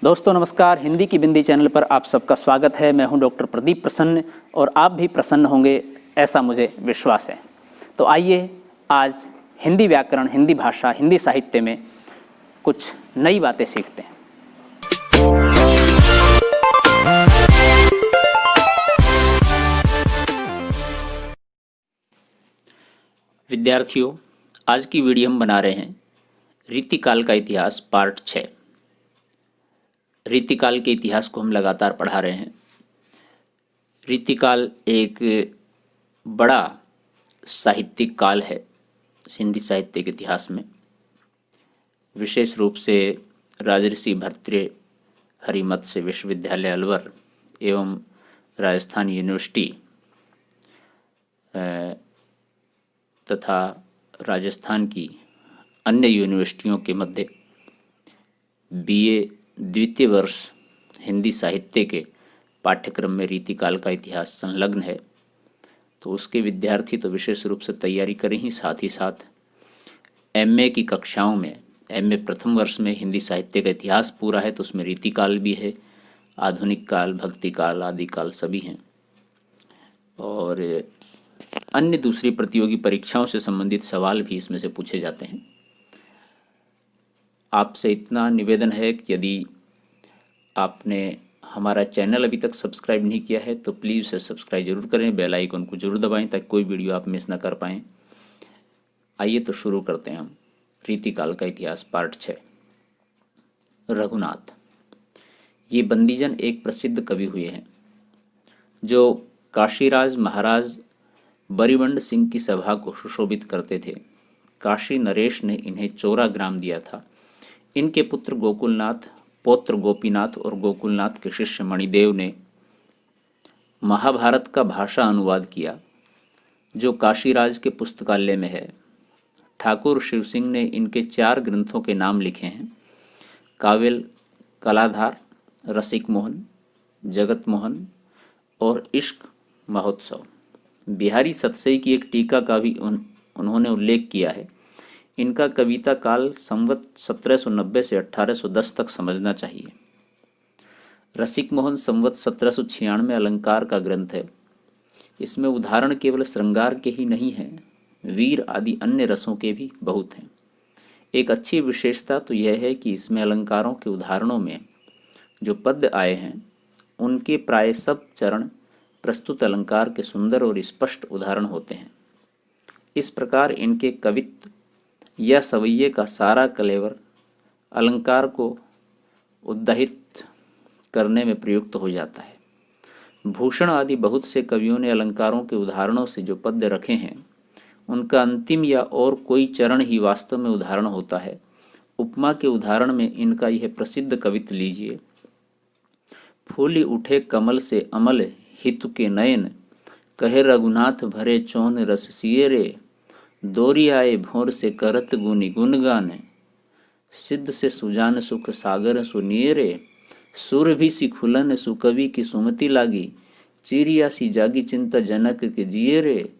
दोस्तों नमस्कार, हिंदी की बिंदी चैनल पर आप सबका स्वागत है। मैं हूं डॉक्टर प्रदीप प्रसन्न और आप भी प्रसन्न होंगे ऐसा मुझे विश्वास है। तो आइए आज हिंदी व्याकरण, हिंदी भाषा, हिंदी साहित्य में कुछ नई बातें सीखते हैं। विद्यार्थियों, आज की वीडियो हम बना रहे हैं रीतिकाल का इतिहास पार्ट 6। रीतिकाल के इतिहास को हम लगातार पढ़ा रहे हैं। रीतिकाल एक बड़ा साहित्यिक काल है हिंदी साहित्य के इतिहास में। विशेष रूप से राजर्षि भर्तृहरि मत्स्य विश्वविद्यालय अलवर एवं राजस्थान यूनिवर्सिटी तथा राजस्थान की अन्य यूनिवर्सिटियों के मध्य बीए द्वितीय वर्ष हिंदी साहित्य के पाठ्यक्रम में रीतिकाल का इतिहास संलग्न है। तो उसके विद्यार्थी तो विशेष रूप से तैयारी करें ही, साथ ही साथ एमए की कक्षाओं में, एमए प्रथम वर्ष में हिंदी साहित्य का इतिहास पूरा है तो उसमें रीतिकाल भी है, आधुनिक काल, भक्ति काल, आदि काल सभी हैं। और अन्य दूसरी प्रतियोगी परीक्षाओं से संबंधित सवाल भी इसमें से पूछे जाते हैं। आपसे इतना निवेदन है कि यदि आपने हमारा चैनल अभी तक सब्सक्राइब नहीं किया है तो प्लीज़ उसे सब्सक्राइब जरूर करें, बेल आइकन को जरूर दबाएं ताकि कोई वीडियो आप मिस ना कर पाएँ। आइए तो शुरू करते हैं हम रीतिकाल का इतिहास पार्ट 6। रघुनाथ, ये बंदीजन एक प्रसिद्ध कवि हुए हैं जो काशीराज महाराज बरिवंड सिंह की सभा को सुशोभित करते थे। काशी नरेश ने इन्हें चौरा ग्राम दिया था। इनके पुत्र गोकुलनाथ, पौत्र गोपीनाथ और गोकुलनाथ के शिष्य मणिदेव ने महाभारत का भाषा अनुवाद किया जो काशीराज के पुस्तकालय में है। ठाकुर शिव सिंह ने इनके 4 ग्रंथों के नाम लिखे हैं: काव्य कलाधार, रसिक मोहन, जगत मोहन और इश्क महोत्सव। बिहारी सतसई की एक टीका का भी उन्होंने उल्लेख किया है। इनका कविता काल संवत 1790 से 1810 तक समझना चाहिए। रसिक मोहन संवत 1796 अलंकार का ग्रंथ है। इसमें उदाहरण केवल श्रृंगार के ही नहीं हैं, वीर आदि अन्य रसों के भी बहुत हैं। एक अच्छी विशेषता तो यह है कि इसमें अलंकारों के उदाहरणों में जो पद्य आए हैं उनके प्राय सब चरण प्रस्तुत अलंकार के सुंदर और स्पष्ट उदाहरण होते हैं। इस प्रकार इनके कवित्व या सवैये का सारा कलेवर अलंकार को उद्दाहित करने में प्रयुक्त हो जाता है। भूषण आदि बहुत से कवियों ने अलंकारों के उदाहरणों से जो पद्य रखे हैं उनका अंतिम या और कोई चरण ही वास्तव में उदाहरण होता है। उपमा के उदाहरण में इनका यह प्रसिद्ध कवित्व लीजिए: फूली उठे कमल से अमल हितु के नयन, कहे रघुनाथ भरे चौन रस सिए रे, दोरी आए भोर से करत गुनि गुणगान, सिद्ध से सुजान सुख सागर सुनिए रे, सुर भी सी खुलन सुकवि की सुमति लागी, चिरिया सी जागी चिंता जनक के जिए रे,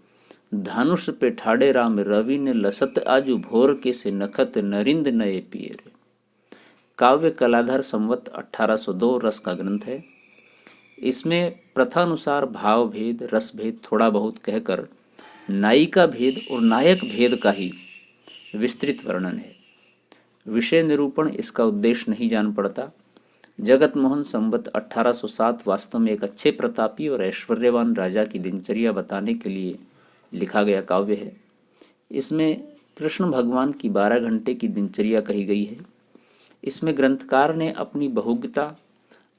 धनुष पे ठाड़े राम रवि ने लसत आजू भोर के से नखत नरिंद नए पिए रे। काव्य कलाधर संवत 1802 रस का ग्रंथ है। इसमें प्रथानुसार भाव भेद, रस भेद थोड़ा बहुत कहकर नायिका भेद और नायक भेद का ही विस्तृत वर्णन है। विषय निरूपण इसका उद्देश्य नहीं जान पड़ता। जगत मोहन संवत 1807 वास्तव में एक अच्छे प्रतापी और ऐश्वर्यवान राजा की दिनचर्या बताने के लिए लिखा गया काव्य है। इसमें कृष्ण भगवान की 12 घंटे की दिनचर्या कही गई है। इसमें ग्रंथकार ने अपनी बहुज्ञता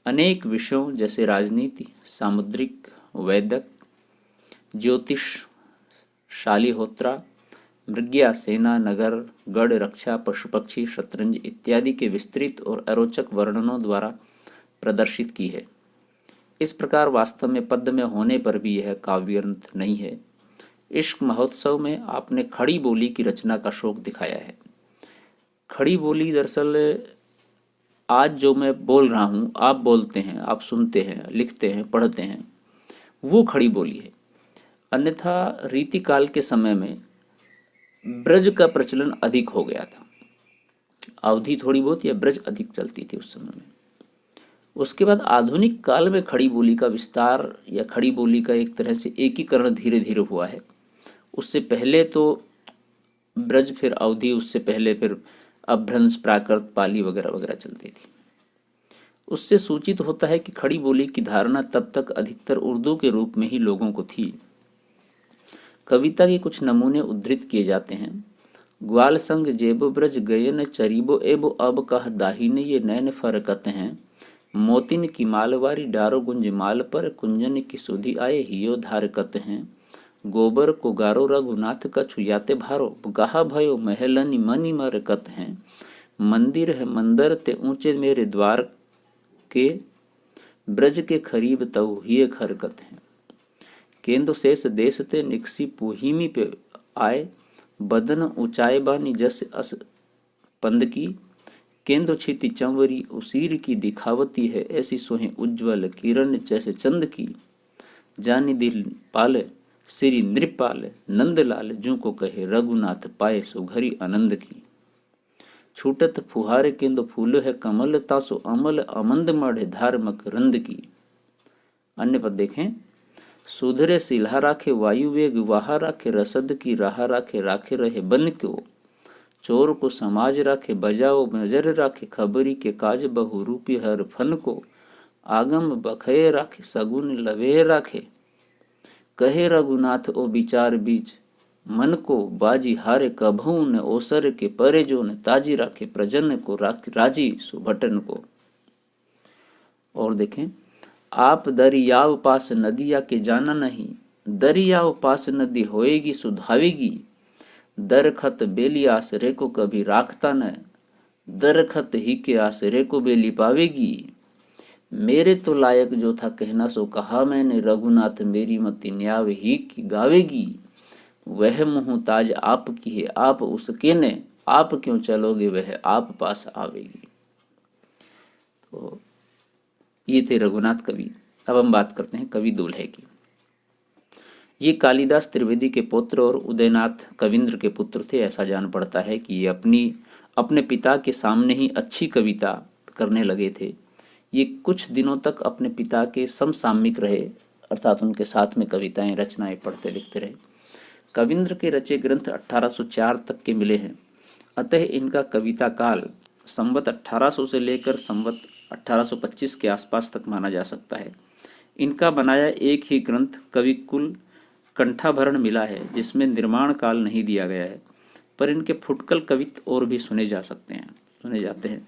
अनेक विषयों जैसे राजनीति, सामुद्रिक, वैदक, ज्योतिष, शालिहोत्रा, मृग्या, सेना, नगर, गढ़ रक्षा, पशु पक्षी, शतरंज इत्यादि के विस्तृत और अरोचक वर्णनों द्वारा प्रदर्शित की है। इस प्रकार वास्तव में पद्य में होने पर भी यह काव्य ग्रंथ नहीं है। इश्क महोत्सव में आपने खड़ी बोली की रचना का शौक दिखाया है। खड़ी बोली दरअसल आज जो मैं बोल रहा हूँ, आप बोलते हैं, आप सुनते हैं, लिखते हैं, पढ़ते हैं, वो खड़ी बोली है। अन्यथा रीतिकाल के समय में ब्रज का प्रचलन अधिक हो गया था। अवधि थोड़ी बहुत या ब्रज अधिक चलती थी उस समय में। उसके बाद आधुनिक काल में खड़ी बोली का विस्तार या खड़ी बोली का एक तरह से एकीकरण धीरे धीरे हुआ है। उससे पहले तो ब्रज, फिर अवधी, उससे पहले फिर अपभ्रंश, प्राकृत, पाली वगैरह वगैरह चलती थी। उससे सूचित होता है कि खड़ी बोली की धारणा तब तक अधिकतर उर्दू के रूप में ही लोगों को थी। कविता के कुछ नमूने उद्धृत किए जाते हैं। ग्वाल संग जेबो ब्रज गयन चरीबो एबो अब कह दाहिने ये नैन फरकत हैं। मोतिन की मालवारी डारो गुंज माल पर कुंजन की सुधि आए हियो धारकत हैं। गोबर को गारो रघुनाथ का छुयाते भारो गाहा भयो महलनि मनि मरकत हैं। मंदिर है मंदर ते ऊंचे मेरे द्वार के ब्रज के खरीब तऊ हिय खरकत हैं। केंदो शेष देश ते निकसी पुहिमी पे आए बदन ऊंचाए बानी जस अस पंद की। केंदो छिति चंवरी उसीर की दिखावती है ऐसी सोहे उज्ज्वल किरण जैसे चंद की। जानी दिल पाल श्री नृपाल नंदलाल जू को कहे रघुनाथ पाए सो घरी आनंद की। छूटत फुहारे केंदो फूल है कमल तासो अमल अमंद मढ़े धार मकरंद की। अन्य पद देखें। सुधरे सिल्हा राखे वायु वेग वाहा राखे रसद की राह राखे राखे रहे बन को। चोर को समाज राखे बजाओ नजर राखे खबरी के काज बहु रूपी हर फन को। आगम बखये राखे सगुन लवे राखे कहे रघुनाथ ओ विचार बीच मन को बाजी हारे कभू न ओसर के परे जो न ताजी राखे प्रजन को राजी सुभटन को। और देखें। आप दरियाव पास नदिया के जाना नहीं दरियाव पास नदी होएगी सुधावेगी। दरखत बेली आसरे को कभी राखता न दरखत ही के आसरे को बेली पावेगी। मेरे तो लायक जो था कहना सो कहा मैंने रघुनाथ मेरी मति न्याव ही की गावेगी। वह मुँह ताज आपकी है आप उसके ने आप क्यों चलोगे वह आप पास आवेगी। तो ये थे रघुनाथ कवि। अब हम बात करते हैं कवि दूल्हे की। ये कालिदास त्रिवेदी के पुत्र और उदयनाथ कविंद्र के पुत्र थे। ऐसा जान पड़ता है कि ये अपने पिता के सामने ही अच्छी कविता करने लगे थे। ये कुछ दिनों तक अपने पिता के समसामयिक रहे, अर्थात उनके साथ में कविताएं रचनाएं पढ़ते लिखते रहे। कविंद्र के रचे ग्रंथ 1804 तक के मिले हैं। अतः इनका कविता काल संवत 1800 से लेकर संवत 1825 के आसपास तक माना जा सकता है। इनका बनाया एक ही ग्रंथ कविकुल कंठाभरण मिला है, जिसमें निर्माण काल नहीं दिया गया है, पर इनके फुटकल कवित और भी सुने जाते हैं।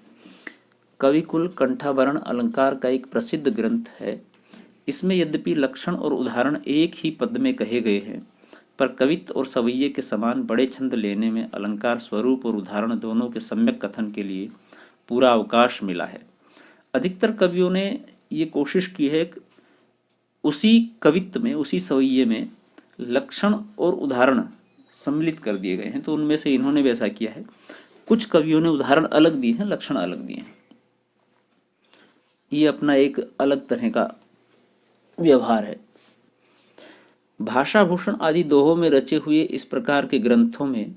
कविकुल कंठाभरण अलंकार का एक प्रसिद्ध ग्रंथ है। इसमें यद्यपि लक्षण और उदाहरण एक ही पद में कहे गए हैं, पर कवित और सवैये के समान बड़े छंद लेने में अलंकार स्वरूप और उदाहरण दोनों के सम्यक कथन के लिए पूरा अवकाश मिला है। अधिकतर कवियों ने ये कोशिश की है कि उसी कवित्व में, उसी सवैये में लक्षण और उदाहरण सम्मिलित कर दिए गए हैं, तो उनमें से इन्होंने भी ऐसा किया है। कुछ कवियों ने उदाहरण अलग दिए हैं, लक्षण अलग दिए हैं। ये अपना एक अलग तरह का व्यवहार है। भाषा भूषण आदि दोहों में रचे हुए इस प्रकार के ग्रंथों में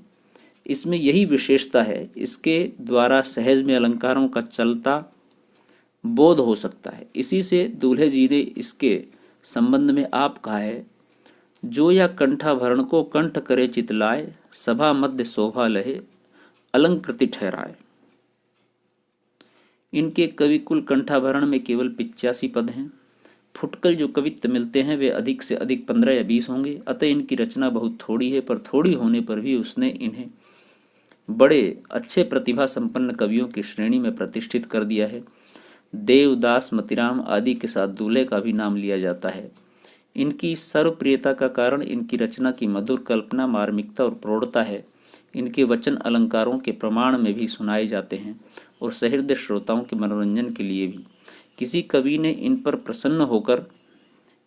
इसमें यही विशेषता है, इसके द्वारा सहज में अलंकारों का चलता बोध हो सकता है। इसी से दूल्हे जी ने इसके संबंध में आप कहा है, जो या कंठाभरण को कंठ करे चितलाए, सभा मध्य शोभा लहे अलंकृति ठहराए। इनके कविकुल कंठाभरण में केवल 85 पद हैं। फुटकल जो कवित्व मिलते हैं वे अधिक से अधिक 15 या 20 होंगे। अतः इनकी रचना बहुत थोड़ी है, पर थोड़ी होने पर भी उसने इन्हें बड़े अच्छे प्रतिभा संपन्न कवियों की श्रेणी में प्रतिष्ठित कर दिया है। देवदास, मतिराम आदि के साथ दूल्हे का भी नाम लिया जाता है। इनकी सर्वप्रियता का कारण इनकी रचना की मधुर कल्पना, मार्मिकता और प्रौढ़ता है। इनके वचन अलंकारों के प्रमाण में भी सुनाए जाते हैं और सहृदय श्रोताओं के मनोरंजन के लिए भी। किसी कवि ने इन पर प्रसन्न होकर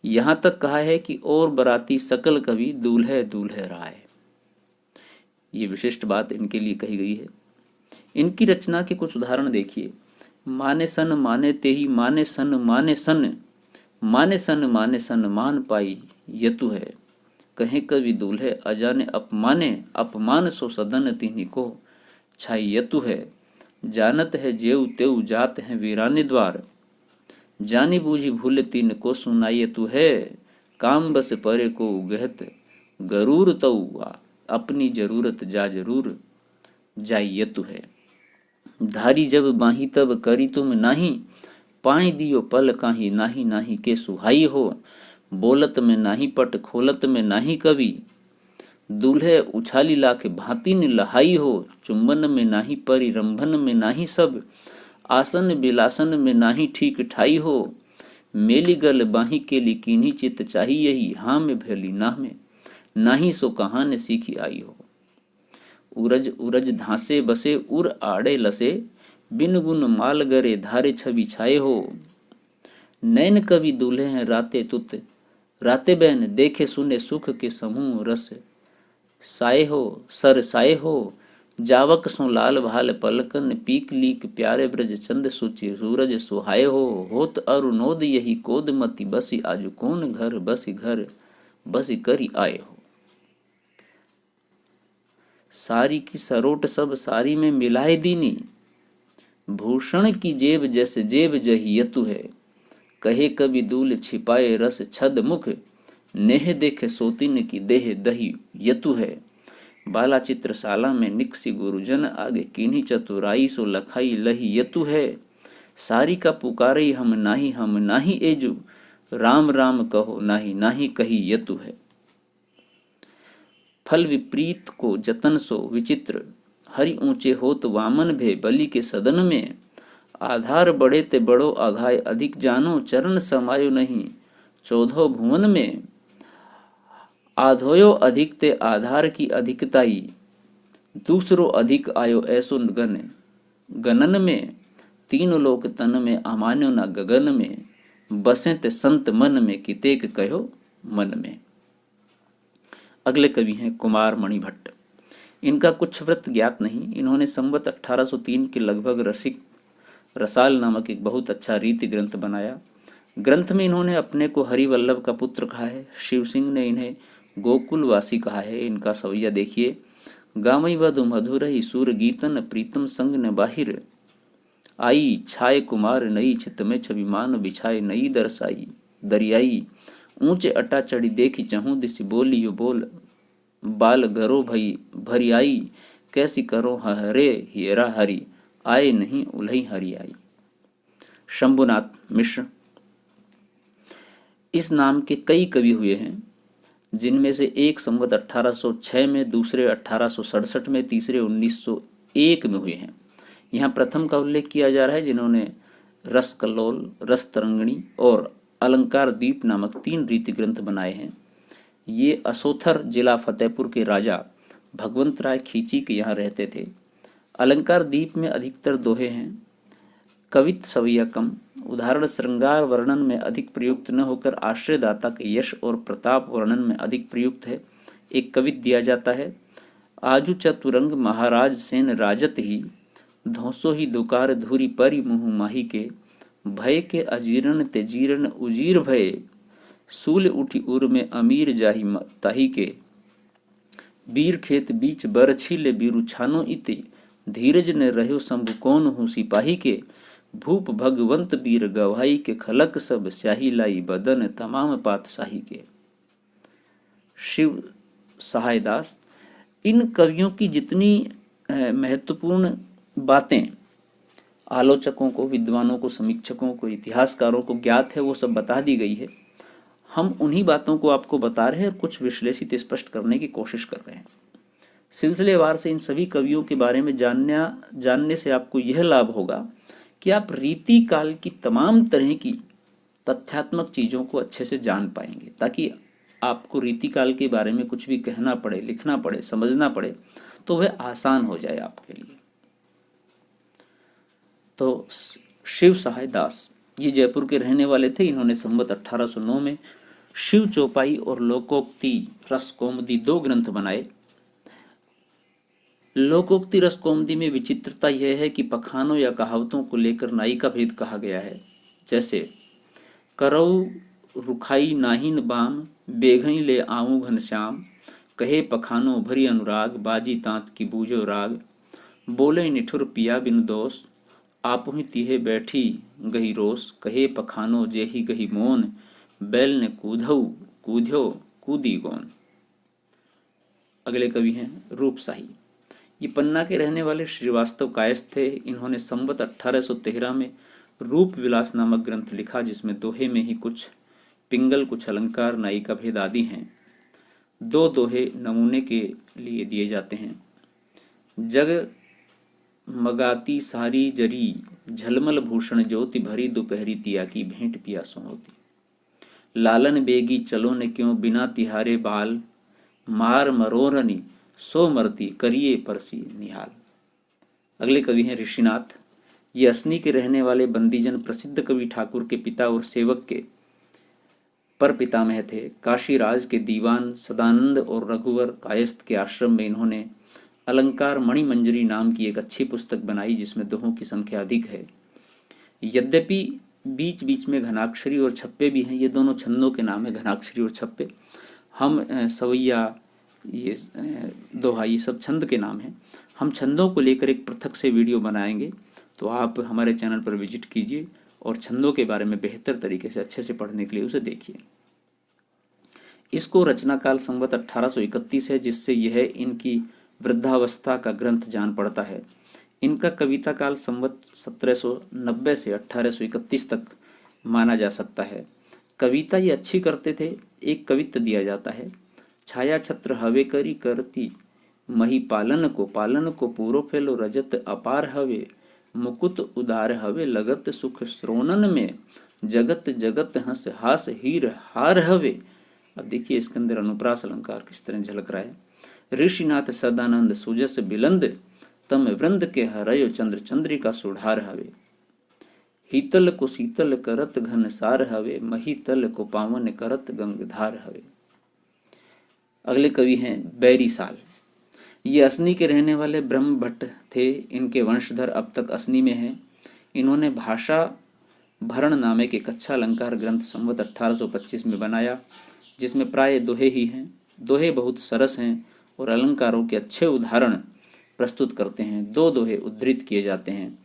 यहाँ तक कहा है कि और बराती सकल कवि दूल्हे दूल्हे राय। ये विशिष्ट बात इनके लिए कही गई है। इनकी रचना के कुछ उदाहरण देखिए। माने सन माने तेही माने सन माने सन माने सन माने सन मान पाई यतु है। कहे कवि दूल्हे अजाने अपमाने अपमान सो सदन तिन्ही को छाई यतु है। जानत है जेऊ तेऊ जात है वीराने द्वार जानी बूझी भूल तीन को सुनाइए तू है, काम बस परे को उगहत गरूर तउआ, अपनी जरूरत जा जरूर जाइए तू है। धारी जब बाही तब करी तुम नाही, पाई दियो पल काही नाही नाही के सुहाई हो, बोलत में नाही पट खोलत में नाही कवि, दूल्हे उछाली ला के भांति न लहाई हो, चुंबन में नाही परी रंभन में नाही सब, आसन बिलासन में नाही ठीक ठाई हो, मेली गल बाही के लिकीनी चित चाही यही, हाँ में भैली ना में नाही सो कहाँ ने सीखी आई हो। उरज उरज धासे बसे उर आड़े लसे, बिन गुन माल गरे धारे छवि छाए हो, नैन कवि दूल्हे हैं राते तुत राते बहन, देखे सुने सुख के समूह रस साए हो सर साए हो, जावक सो लाल भाल पलकन पीक लीक प्यारे ब्रज चंद सुचि सूरज सुहाए हो, होत अरुणोद यही कोद मति बसी आजु कौन घर बसी करी आए हो। सारी की सरोट सब सारी में मिलाए दीनी, भूषण की जेब जैसे जेब जही यतु है, कहे कभी दूल छिपाए रस छद मुख, नेह देखे सोतिन की देह दही यतु है, बाला चित्रशाला में निकसी गुरुजन आगे किन्हीं चतुराई सो लखाई लही यतु है, सारी का पुकारे हम नाही एजू, राम राम कहो नाही नाही कही यतु है। फल विपरीत को जतन सो विचित्र, हरि ऊंचे होत वामन भे बलि के सदन में, आधार बढ़े ते बड़ो अघाय अधिक जानो, चरण समायो नहीं चौधो भुवन में, आधोयो अधिक ते आधार की अधिकताई, दूसरो अधिक आयो ऐसो गणन में, तीन लोक तन में अमान्यो न गगन में, बसे ते संत मन में कितेक कहो मन में। अगले कवि हैं कुमार मणि भट्ट। इनका कुछ वृत्त ज्ञात नहीं। इन्होंने संवत 1803 के लगभग रसिक रसाल नामक एक बहुत अच्छा रीति ग्रंथ बनाया। ग्रंथ में इन्होंने अपने को हरिवल्लभ का पुत्र कहा है, शिव सिंह ने इन्हें गोकुलवासी कहा है। इनका सवैया देखिए, गामई वधु मधुर ही सूर गीतन प्रीतम संग न बाहिर आई, छाए कुमार नई छित में छविमान बिछाए नई दरसाई दरियाई, ऊंचे अटा चढ़ी देखी चहूँ दिसी बोलियो बोल, बाल गरो भई भरी आई, कैसी करो हरे हियरा हरी, आए नहीं उलही हरी आई। शंभुनाथ मिश्र। इस नाम के कई कवि हुए हैं, जिनमें से एक संवत 1806 में, दूसरे 1867 में, तीसरे 1901 में हुए हैं। यहाँ प्रथम का उल्लेख किया जा रहा है, जिन्होंने रस कल्लोल, रस तरंगिणी और अलंकार दीप नामक 3 रीति ग्रंथ बनाए हैं। ये असोथर जिला फतेहपुर के राजा भगवंत राय खींची के यहाँ रहते थे। अलंकार दीप में अधिकतर दोहे हैं, कवित सवैया कम, उदाहरण श्रृंगार वर्णन में अधिक प्रयुक्त न होकर आश्रयदाता के यश और प्रताप वर्णन में अधिक प्रयुक्त है। एक कवित दिया जाता है, आजू चतुरंग महाराज सेन राजत ही, धौसो ही दुकार धूरी परी मुँह माही के, भय के अजीर्ण ते जीर्ण उजीर भय, सूल उठी उर में अमीर जाही ताही के, बीर खेत बीच बर छीले बीरु छानो इते, धीरज ने रहो शंभु कौन हूँ सिपाही के, भूप भगवंत बीर गवाही के, खलक सब स्याही लाई बदन तमाम पातशाही के। शिव सहाय दास। इन कवियों की जितनी महत्वपूर्ण बातें आलोचकों को, विद्वानों को, समीक्षकों को, इतिहासकारों को ज्ञात है, वो सब बता दी गई है। हम उन्हीं बातों को आपको बता रहे हैं और कुछ विश्लेषित स्पष्ट करने की कोशिश कर रहे हैं। सिलसिलेवार से इन सभी कवियों के बारे में जानने से आपको यह लाभ होगा कि आप रीति काल की तमाम तरह की तथ्यात्मक चीज़ों को अच्छे से जान पाएंगे, ताकि आपको रीति काल के बारे में कुछ भी कहना पड़े, लिखना पड़े, समझना पड़े तो वह आसान हो जाए आपके लिए। तो शिव सहाय दास ये जयपुर के रहने वाले थे। इन्होंने संवत 1809 में शिव चौपाई और लोकोक्ति रस कौमुदी 2 ग्रंथ बनाए। लोकोक्ति रस कौमुदी में विचित्रता यह है कि पखानों या कहावतों को लेकर नाई का भेद कहा गया है। जैसे करऊ रुखाई नाहिन बाम, बेघई ले आऊं घनश्याम, कहे पखानो भरी अनुराग, बाजी तात की बूझो राग, बोले निठुर पिया बिन दोष, आपु ही तिहे बैठी गही रोस, कहे पखानो जेहि गही मोन, बैल ने कूधऊ कूध्यो कूदी गोन। अगले कवि हैं रूपशाही। ये पन्ना के रहने वाले श्रीवास्तव कायस्थ थे। इन्होंने संवत 1813 में रूप विलास नामक ग्रंथ लिखा, जिसमें दोहे में ही कुछ पिंगल, कुछ अलंकार, नायिका भेद आदि हैं। दो दोहे नमूने के लिए दिए जाते हैं। जग मगाती सारी जरी, झलमल भूषण ज्योति भरी, दोपहरी तिया की भेंट पियासों होती। लालन बेगी चलो न क्यों, बिना तिहारे बाल, मार मरोरनी सो मरती, करिए परसी निहाल। अगले कवि हैं ऋषिनाथ। ये असनी के रहने वाले बंदीजन प्रसिद्ध कवि ठाकुर के पिता और सेवक के पर पितामह थे। काशीराज के दीवान सदानंद और रघुवर कायस्थ के आश्रम में इन्होंने अलंकार मणिमंजरी नाम की एक अच्छी पुस्तक बनाई, जिसमें दोहों की संख्या अधिक है। यद्यपि बीच बीच में घनाक्षरी और छप्पे भी हैं। ये दोनों छंदों के नाम है, घनाक्षरी और छप्पे। हम सवैया, ये दोहा, ये सब छंद के नाम हैं। हम छंदों को लेकर एक पृथक से वीडियो बनाएंगे, तो आप हमारे चैनल पर विजिट कीजिए और छंदों के बारे में बेहतर तरीके से अच्छे से पढ़ने के लिए उसे देखिए। इसको रचना काल संवत 1831 है, जिससे यह इनकी वृद्धावस्था का ग्रंथ जान पड़ता है। इनका कविता काल संवत 1790 से 1831 तक माना जा सकता है। कविता ये अच्छी करते थे। एक कवित्व दिया जाता है। छाया छत्र हवे करी करती, मही पालन को पूरो फैलो, रजत अपार हवे, मुकुट उदार हवे, लगत सुख श्रोणन में, जगत जगत हंस हास हीर हार हवे। अब देखिए इसके अंदर अनुप्रास अलंकार किस तरह झलक रहा है। ऋषिनाथ सदानंद सुजस बिलंद, तम वृंद के हरयो चंद्र चंद्रिका सुढ़ार हवे, हीतल को शीतल करत घन सार हवे, महीतल को पावन करत गंगधार हवे। अगले कवि हैं बैरीसाल। ये असनी के रहने वाले ब्रह्म भट्ट थे। इनके वंशधर अब तक असनी में हैं। इन्होंने भाषा भरण नामक एक अच्छा अलंकार ग्रंथ संवत 1825 में बनाया, जिसमें प्राय दोहे ही हैं। दोहे बहुत सरस हैं और अलंकारों के अच्छे उदाहरण प्रस्तुत करते हैं। दो दोहे उद्धृत किए जाते हैं।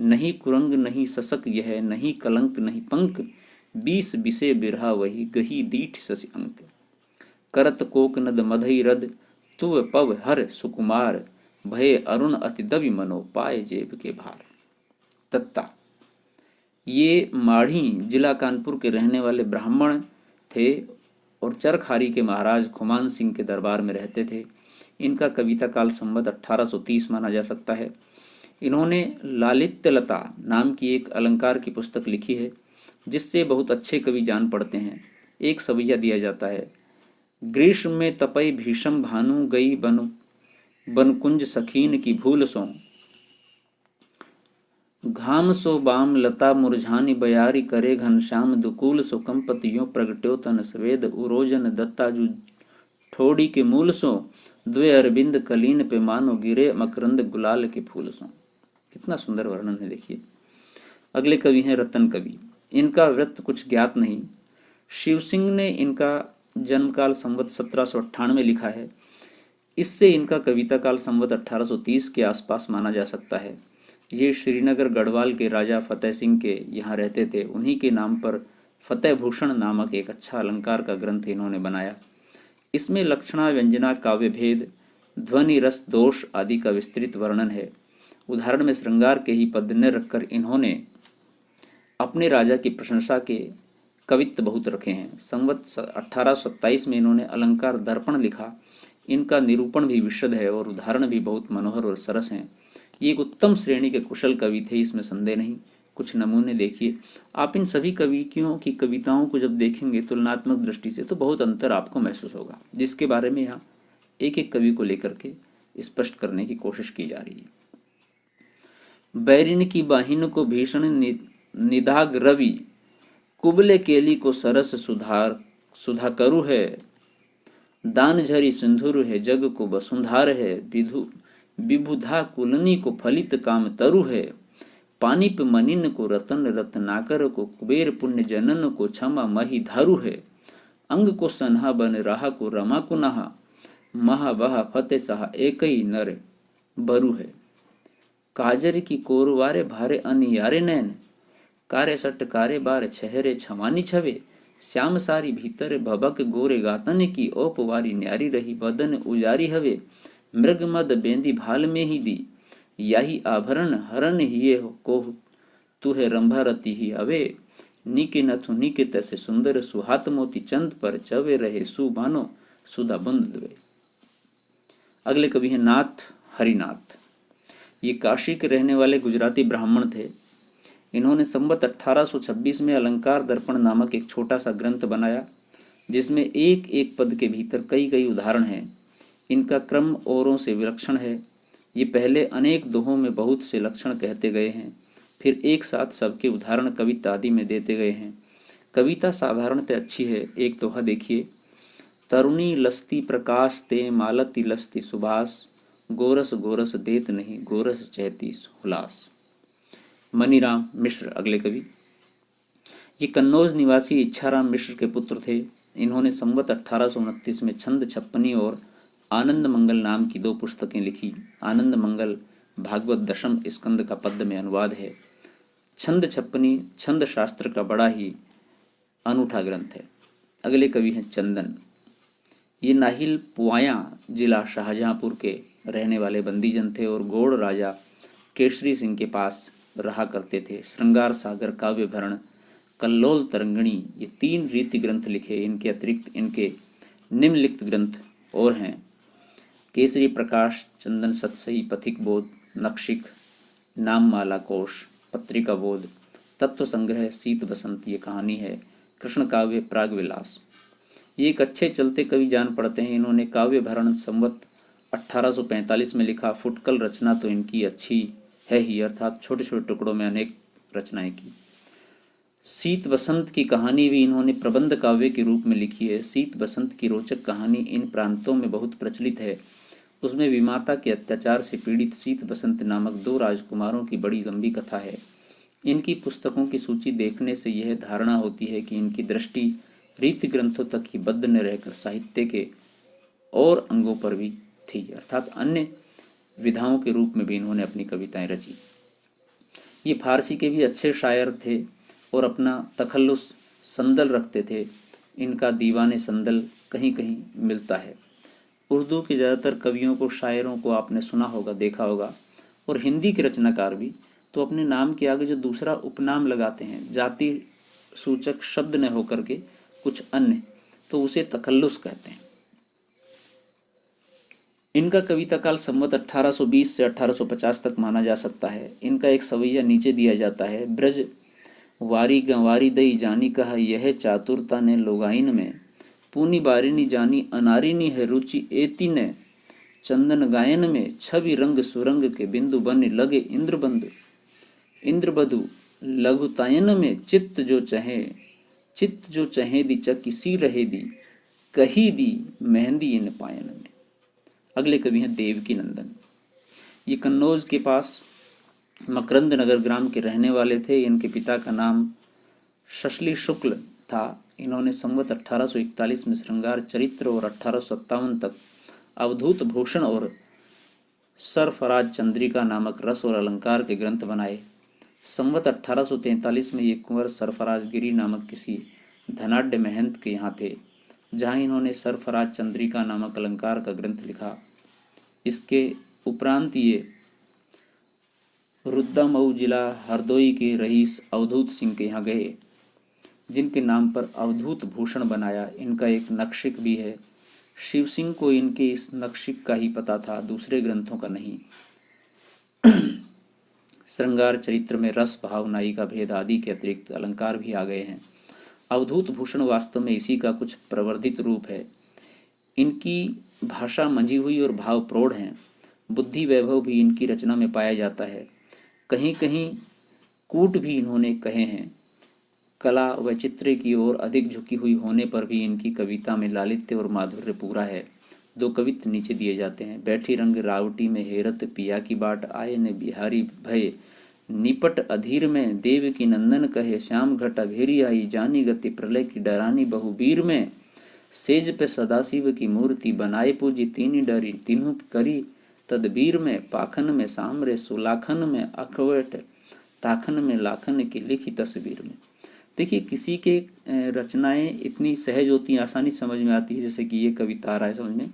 नहीं कुरंग नहीं ससक यह, नहीं कलंक नहीं पंक, 20 बिसे बिरहा वही, गही दीठ शशि अंक, करत कोक नद मधई रद, तुव पव हर सुकुमार, भय अरुण अति दवि मनो, पाए जेब के भार। दत्ता। ये माढ़ी जिला कानपुर के रहने वाले ब्राह्मण थे और चरखारी के महाराज खुमान सिंह के दरबार में रहते थे। इनका कविता काल संवत 1830 माना जा सकता है। इन्होंने लालित्यलता नाम की एक अलंकार की पुस्तक लिखी है, जिससे बहुत अच्छे कवि जान पड़ते हैं। एक सवैया दिया जाता है। ग्रीष्म में तपई भीषम भानु, गई बन कुंज सखीन की भूल सो, घाम सो बाम लता मुरझानी, बयारी करे घनश्याम दुकूल सो, कंपतियों प्रगट्यो तन स्वेद, उरोजन दत्ताजु ठोड़ी के मूल सो, द्वे अरविंद कलीन पे मानो, गिरे मकरंद गुलाल के फूल सो। कितना सुंदर वर्णन है, देखिए। अगले कवि हैं रतन कवि। इनका वृत्त कुछ ज्ञात नहीं। शिव सिंह ने इनका जन्मकाल संवत 1798 लिखा है। इससे इनका कविता काल संवत 1830 के आसपास माना जा सकता है। ये श्रीनगर गढ़वाल के राजा फतेह सिंह के यहाँ रहते थे। उन्हीं के नाम पर फतेह भूषण नामक एक अच्छा अलंकार का ग्रंथ इन्होंने बनाया। इसमें लक्षणा, व्यंजना, काव्य भेद, ध्वनि, रस, दोष आदि का विस्तृत वर्णन है। उदाहरण में श्रृंगार के ही पद्य रखकर इन्होंने अपने राजा की प्रशंसा के कवित्व बहुत रखे हैं। संवत 1827 में इन्होंने अलंकार दर्पण लिखा। इनका निरूपण भी विशद है और उदाहरण भी बहुत मनोहर और सरस हैं। ये एक उत्तम श्रेणी के कुशल कवि थे, इसमें संदेह नहीं। कुछ नमूने देखिए। आप इन सभी कवियों की कविताओं को जब देखेंगे तुलनात्मक दृष्टि से, तो बहुत अंतर आपको महसूस होगा, जिसके बारे में यहाँ एक एक कवि को लेकर के स्पष्ट करने की कोशिश की जा रही है। बैरिन की बाहिन को भीषण निदाग रवि, कुबले केली को सरस सुधा करु है, दान झरी सिंधुर है, जग को वसुंधार है, विबुधा कुलनी को फलित काम तरु है, पानिप मनिन को रतन रत्नाकर को, कुबेर पुण्य जनन को क्षमा मही धारु है, अंग को सन्हा बन रहा को रमा को नहा, महा वहा फतेह सहा एकई नर बरु है। काजर की कोरवारे भारे अनियारे नैन, कारे सट कारे बार छहरे छवानी छवे, श्याम सारी भीतर भबक गोरे गातन की, ओपवारी न्यारी रही बदन उजारी हवे, मृग मद बेंदी भाल में ही दी, याही आभरण हरन हिये को, तुहे रंभा रति ही हवे, नीके नथु नीके तैसे सुंदर सुहात मोती चंद पर चवे रहे सुबानो सुधा बुंद दवे। अगले कवि हैं नाथ हरिनाथ। ये काशी के रहने वाले गुजराती ब्राह्मण थे। इन्होंने संवत 1826 में अलंकार दर्पण नामक एक छोटा सा ग्रंथ बनाया, जिसमें एक एक पद के भीतर कई कई उदाहरण हैं। इनका क्रम औरों से विलक्षण है। ये पहले अनेक दोहों में बहुत से लक्षण कहते गए हैं, फिर एक साथ सबके उदाहरण कविता आदि में देते गए हैं। कविता साधारणतः अच्छी है। एक दोहा देखिए, तरुणी लस्ती प्रकाश ते मालती लस्ती सुभाष, गोरस गोरस देत नहीं गोरस चहती हुलास। मनीराम मिश्र अगले कवि। ये कन्नौज निवासी इच्छाराम मिश्र के पुत्र थे। इन्होंने संवत 1829 में छंद छप्पनी और आनंद मंगल नाम की 2 पुस्तकें लिखी। आनंद मंगल भागवत दशम स्कंद का पद्य में अनुवाद है। छंद छप्पनी छंद शास्त्र का बड़ा ही अनूठा ग्रंथ है। अगले कवि हैं चंदन। ये नाहिल पुआया जिला शाहजहांपुर के रहने वाले बंदीजन थे और गौड़ राजा केसरी सिंह के पास रहा करते थे। श्रृंगार सागर, काव्य भरण, कल्लोल तरंगिणी, ये 3 रीति ग्रंथ लिखे। इनके अतिरिक्त इनके निम्नलिखित ग्रंथ और हैं: केसरी प्रकाश, चंदन सतसई, पथिक बोध, नक्षिक, नाममाला कोश, पत्रिका बोध, तत्व संग्रह, शीत बसंत ये कहानी है, कृष्ण काव्य, प्राग विलास। ये एक अच्छे चलते कवि जान पड़ते हैं। इन्होंने काव्य भरण संवत 1845 में लिखा। फुटकल रचना तो इनकी अच्छी है ही, अर्थात छोटे छोटे टुकड़ों में अनेक रचनाएं की। शीत बसंत की कहानी भी इन्होंने प्रबंध काव्य के रूप में लिखी है। शीत बसंत की रोचक कहानी इन प्रांतों में बहुत प्रचलित है। उसमें विमाता के अत्याचार से पीड़ित शीत बसंत नामक 2 राजकुमारों की बड़ी लंबी कथा है। इनकी पुस्तकों की सूची देखने से यह धारणा होती है कि इनकी दृष्टि रीति ग्रंथों तक ही बद्ध न रहकर साहित्य के और अंगों पर भी थी, अर्थात अन्य विधाओं के रूप में भी इन्होंने अपनी कविताएं रची। ये फारसी के भी अच्छे शायर थे और अपना तखल्लुस संदल रखते थे। इनका दीवाने संदल कहीं कहीं मिलता है। उर्दू के ज़्यादातर कवियों को, शायरों को आपने सुना होगा, देखा होगा, और हिंदी के रचनाकार भी तो अपने नाम के आगे जो दूसरा उपनाम लगाते हैं, जाति सूचक शब्द न होकर के कुछ अन्य, तो उसे तखल्लुस कहते हैं। इनका कविता काल संवत 1820 से 1850 तक माना जा सकता है। इनका एक सवैया नीचे दिया जाता है: ब्रज वारी गंवारी दई जानी कहा, यह चातुरता ने लोगाइन में, पूनी बारिनी जानी अनारिनी है रुचि एति ने, चंदन गायन में छवि रंग सुरंग के बिंदु बन लगे इंद्रबंधु, इंद्रबधु लघुतायन में चित्त जो चहे दी किसी रहे दी, कही दी मेहंदी इन पायन में। अगले कवि हैं देवकी नंदन। ये कन्नौज के पास मकरंद नगर ग्राम के रहने वाले थे। इनके पिता का नाम शशली शुक्ल था। इन्होंने संवत 1841 में श्रृंगार चरित्र और 1857 तक अवधूत भूषण और सरफराज चंद्रिका नामक रस और अलंकार के ग्रंथ बनाए। संवत 1843 में ये कुंवर सरफराज गिरी नामक किसी धनाढ़ महंत के यहाँ थे, जहाँ इन्होंने सरफराज चंद्रिका नामक अलंकार का ग्रंथ लिखा। इसके उपरांत ये रुद्दामऊ जिला हरदोई के रईस अवधूत सिंह के यहाँ गए, जिनके नाम पर अवधूत भूषण बनाया। इनका एक नक्शिक भी है। शिव सिंह को इनके इस नक्शिक का ही पता था, दूसरे ग्रंथों का नहीं। श्रृंगार चरित्र में रस, भाव, नायिका भेद आदि के अतिरिक्त अलंकार भी आ गए हैं। अवधूत भूषण वास्तव में इसी का कुछ प्रवर्धित रूप है। इनकी भाषा मंझी हुई और भाव प्रौढ़ हैं। बुद्धि वैभव भी इनकी रचना में पाया जाता है। कहीं कहीं कूट भी इन्होंने कहे हैं। कला व चित्र की ओर अधिक झुकी हुई होने पर भी इनकी कविता में लालित्य और माधुर्य पूरा है। 2 कवित्व नीचे दिए जाते हैं: बैठी रंग रावटी में हेरत पिया की बाट, आए ने बिहारी भय निपट अधीर में, देव की नंदन कहे श्याम घटा घेरी आई, जानी गति प्रलय की डरानी बहुबीर में, सेज पे सदाशिव की मूर्ति बनाए पूजी, तीनी डरी तीनों करी तदबीर में पाखन में सामरे सुलाखन में अखवट ताखन में लाखन की लिखी तस्वीर में। देखिए किसी के रचनाएं इतनी सहज होती हैं, आसानी समझ में आती है, जैसे कि ये कविता आ रहा है समझ में,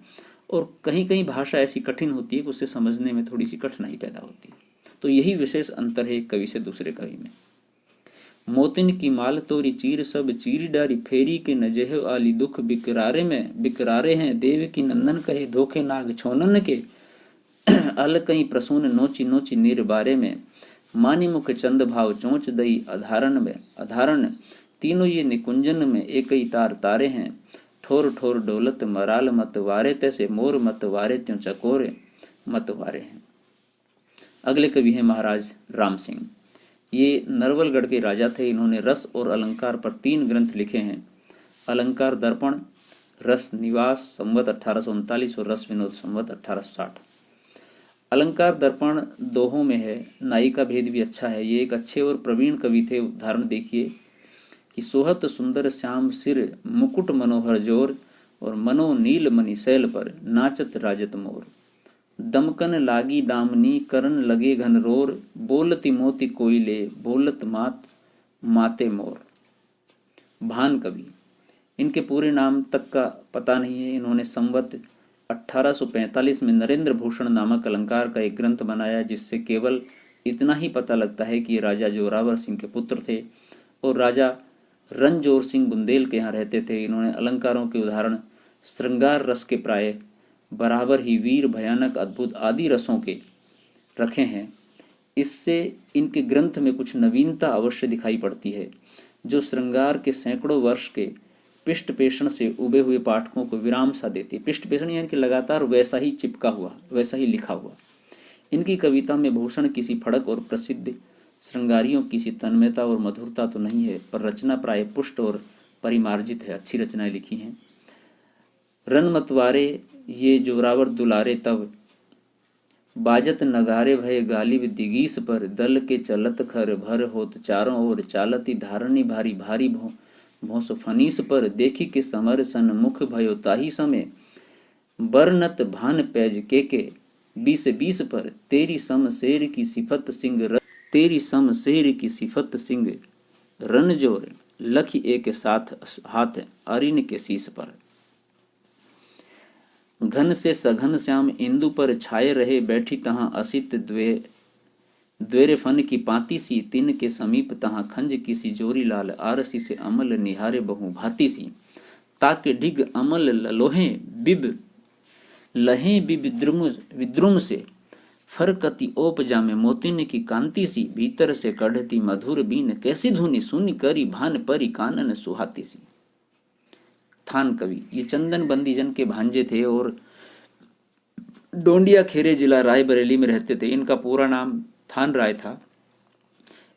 और कहीं कहीं भाषा ऐसी कठिन होती है कि उसे समझने में थोड़ी सी कठिनाई पैदा होती है। तो यही विशेष अंतर है एक कवि से दूसरे कवि में। मोतिन की माल तोरी चीर सब चीर डारी फेरी के नजह आली दुख बिकरारे में बिकरारे हैं देव की नंदन कहे धोखे नाग छोनन के अल कहीं प्रसून नोची नोची नीर बारे में मानी मुख चंद भाव चोंच दई अधारण में अधारण तीनों ये निकुंजन में एक ही तार तारे हैं ठोर ठोर डोलत मराल मत वारे तैसे मोर मत वारे त्यों चकोरे मत वारे हैं। अगले कवि हैं महाराज राम सिंह। ये नरवलगढ़ के राजा थे। इन्होंने रस और अलंकार पर 3 ग्रंथ लिखे हैं। अलंकार दर्पण, रस निवास संवत 1839 और रस विनोद संवत 1860। अलंकार दर्पण दोहों में है, नाई का भेद भी अच्छा है। ये एक अच्छे और प्रवीण कवि थे। उदाहरण देखिए कि सोहत सुंदर श्याम सिर मुकुट मनोहर जोर और मनो नील मणि शैल पर नाचत राजत मोर दमकन लागी दामनी करन लगे घन रोर बोलती मोती कोयले बोलत मात माते मोर। भान कवि, इनके पूरे नाम तक का पता नहीं है। इन्होंने संवत 1845 में नरेंद्र भूषण नामक अलंकार का एक ग्रंथ बनाया, जिससे केवल इतना ही पता लगता है कि ये राजा जोरावर सिंह के पुत्र थे और राजा रणजोर सिंह बुंदेल के यहाँ रहते थे। इन्होंने अलंकारों के उदाहरण श्रृंगार रस के प्राय बराबर ही वीर भयानक अद्भुत आदि रसों के रखे हैं। इससे इनके ग्रंथ में कुछ नवीनता अवश्य दिखाई पड़ती है, जो श्रृंगार के सैकड़ों वर्ष के पृष्ठ पेषण से उबे हुए पाठकों को विराम सा देती है। पृष्ठ पेषण यानी कि लगातार वैसा ही चिपका हुआ, वैसा ही लिखा हुआ। इनकी कविता में भूषण किसी फड़क और प्रसिद्ध श्रृंगारियों किसी तन्मयता और मधुरता तो नहीं है, पर रचना प्राय पुष्ट और परिमार्जित है। अच्छी रचनाएं लिखी हैं। रन मतवारे ये जोरावर दुलारे तब बाजत नगारे भय गालिब दिगीस पर दल के चलत खर भर होत चारों ओर चालती धारणी भारी भारी भोंस फनीस पर देखी के समर सन मुख भयो ताही समय बरनत भान पैज के 20 पर तेरी सम शेर की सिफत सिंह तेरी सम शेर की सिफत सिंह रनजोर लखी एक साथ हाथ अरिन के शीस पर घन से सघन श्याम इंदु पर छाए रहे बैठी तहां असित द्वेरे फन की पाती सी तिन के समीप तहां खंज किसी जोरी लाल आरसी से अमल निहारे बहु भाती सी ताके ढिग अमल लोहे बिब लहे विद्रुम से फरकती ओप जामे मोतिन की कांति सी भीतर से कढ़ती मधुर बीन कैसी धुनी सुनी करी भान परी कानन सुहाती सी। थान कवि, ये चंदन बंदीजन के भांजे थे और डोंडिया खेरे जिला रायबरेली में रहते थे। इनका पूरा नाम थान राय था।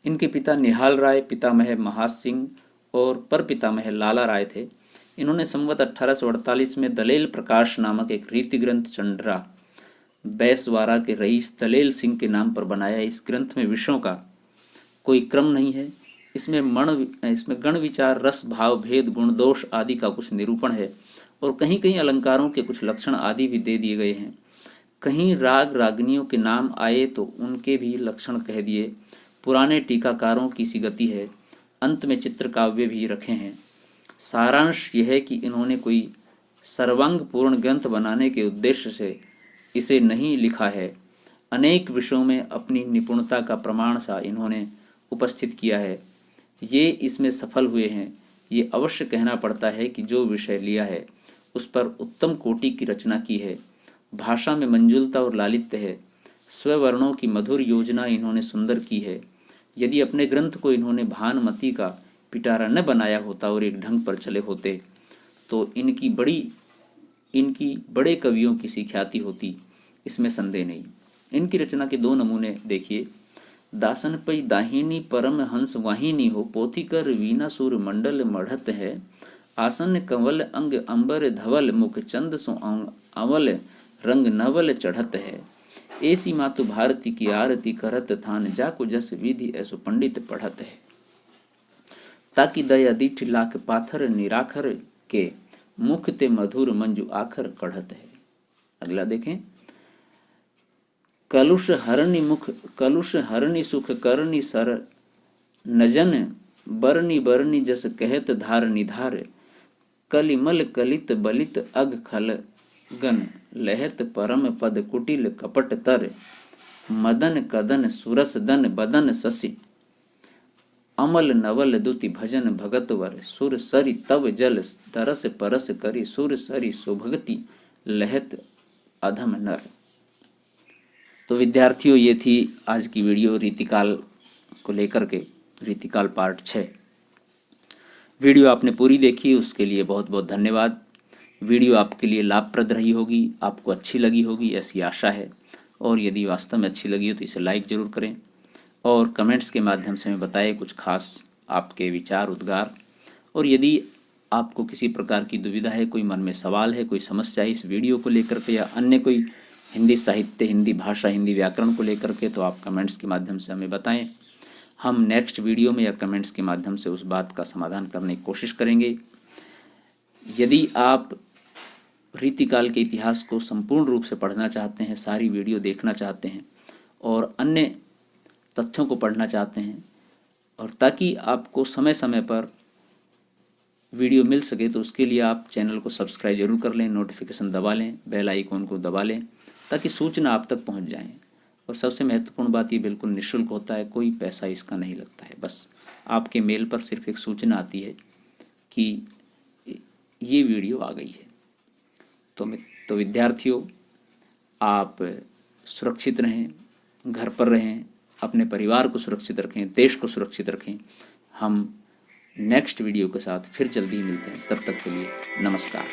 इनके पिता निहाल राय, पितामह महास सिंह और पर पितामह लाला राय थे। इन्होंने संवत 1848 में दलेल प्रकाश नामक एक रीति ग्रंथ चंड्रा बैसवारा के रईस दलेल सिंह के नाम पर बनाया। इस ग्रंथ में विषयों का कोई क्रम नहीं है। इसमें गण विचार, रस, भाव, भेद, गुण, दोष आदि का कुछ निरूपण है और कहीं कहीं अलंकारों के कुछ लक्षण आदि भी दे दिए गए हैं। कहीं राग रागनियों के नाम आए तो उनके भी लक्षण कह दिए। पुराने टीकाकारों की सी गति है। अंत में चित्र काव्य भी रखे हैं। सारांश यह है कि इन्होंने कोई सर्वांग पूर्ण ग्रंथ बनाने के उद्देश्य से इसे नहीं लिखा है। अनेक विषयों में अपनी निपुणता का प्रमाण सा इन्होंने उपस्थित किया है। ये इसमें सफल हुए हैं। ये अवश्य कहना पड़ता है कि जो विषय लिया है उस पर उत्तम कोटि की रचना की है। भाषा में मंजुलता और लालित्य है। स्ववर्णों की मधुर योजना इन्होंने सुंदर की है। यदि अपने ग्रंथ को इन्होंने भानुमति का पिटारा न बनाया होता और एक ढंग पर चले होते तो इनकी बड़े कवियों की सी ख्याति होती, इसमें संदेह नहीं। इनकी रचना के 2 नमूने देखिए। दासन पई दाहिनी परम हंस वाहिनी हो पोथी कर वीना सूर मंडल मढ़त है आसन कंवल अंग अंबर धवल मुख चंद सो अवल रंग नवल चढ़त है ऐसी मातु भारती की आरती करत थान जाको जस विधि ऐसो पंडित पढ़त है ताकि दया दीठ लाख पाथर निराखर के मुख ते मधुर मंजू आखर कढ़त है। अगला देखें। कलुष हरणी मुख कलुष हरणी सुख करनी सर नजन बरनी बरनी जस कहत धार निधार कलिमल कलित बलित अग खल गन लहत परम पद कुटिल कपट तर मदन कदन सुरस दन बदन शशि अमल नवल दुति भजन भगत वर सुर सरि तव जल तरस परस करी सुर सरि सुभगति लहत अधम नर। तो विद्यार्थियों, ये थी आज की वीडियो रीतिकाल को लेकर के, रीतिकाल पार्ट 6। वीडियो आपने पूरी देखी, उसके लिए बहुत बहुत धन्यवाद। वीडियो आपके लिए लाभप्रद रही होगी, आपको अच्छी लगी होगी, ऐसी आशा है। और यदि वास्तव में अच्छी लगी हो तो इसे लाइक ज़रूर करें और कमेंट्स के माध्यम से हमें बताएं कुछ खास आपके विचार उद्गार। और यदि आपको किसी प्रकार की दुविधा है, कोई मन में सवाल है, कोई समस्या है इस वीडियो को लेकर के या अन्य कोई हिंदी साहित्य, हिंदी भाषा, हिंदी व्याकरण को लेकर के, तो आप कमेंट्स के माध्यम से हमें बताएं। हम नेक्स्ट वीडियो में या कमेंट्स के माध्यम से उस बात का समाधान करने की कोशिश करेंगे। यदि आप रीतिकाल के इतिहास को संपूर्ण रूप से पढ़ना चाहते हैं, सारी वीडियो देखना चाहते हैं और अन्य तथ्यों को पढ़ना चाहते हैं, और ताकि आपको समय समय पर वीडियो मिल सके, तो उसके लिए आप चैनल को सब्सक्राइब जरूर कर लें, नोटिफिकेशन दबा लें, बेल आइकॉन को दबा लें, ताकि सूचना आप तक पहुंच जाए। और सबसे महत्वपूर्ण बात, ये बिल्कुल निःशुल्क होता है, कोई पैसा इसका नहीं लगता है। बस आपके मेल पर सिर्फ एक सूचना आती है कि ये वीडियो आ गई है। तो विद्यार्थियों, आप सुरक्षित रहें, घर पर रहें, अपने परिवार को सुरक्षित रखें, देश को सुरक्षित रखें। हम नेक्स्ट वीडियो के साथ फिर जल्दी ही मिलते हैं। तब तक के लिए नमस्कार।